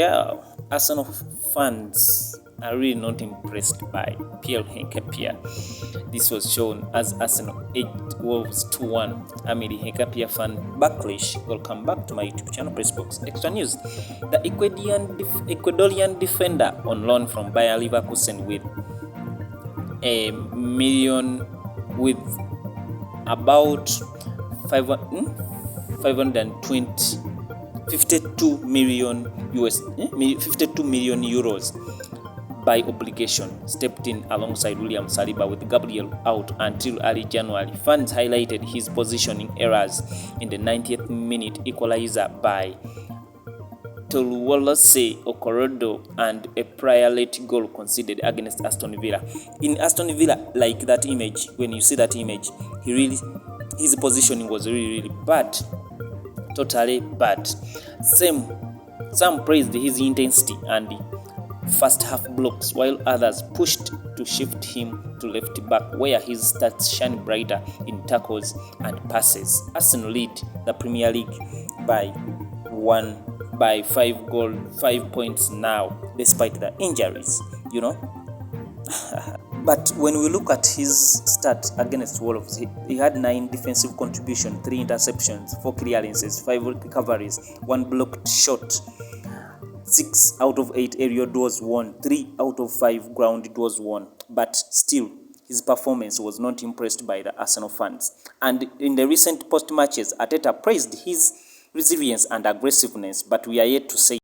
Well, Arsenal fans are really not impressed by Pierre Hincapie. This was shown as Arsenal 8 Wolves 2-1 amid Hincapie fan Backlash. Welcome back to my YouTube channel, Pressbox Extra News. The Ecuadorian defender on loan from Bayer Leverkusen with about 52 million euros by obligation stepped in alongside William Saliba, with Gabriel out until early January. Fans highlighted his positioning errors in the 90th minute equalizer by Toluwalase Okorodo and a prior late goal conceded against Aston Villa. In Aston Villa, like that image, when you see that image, his positioning was really bad, totally bad. Some praised his intensity and first half blocks, while others pushed to shift him to left back, where his stats shine brighter in tackles and passes. Arsenal lead the Premier League by 5 points now, despite the injuries, But when we look at his stats against Wolves, he had 9 defensive contributions, 3 interceptions, 4 clearances, 5 recoveries, 1 blocked shot, 6 out of 8 area duels won, 3 out of 5 ground duels won. But still, his performance was not impressed by the Arsenal fans. And in the recent post-matches, Arteta praised his resilience and aggressiveness, but we are yet to say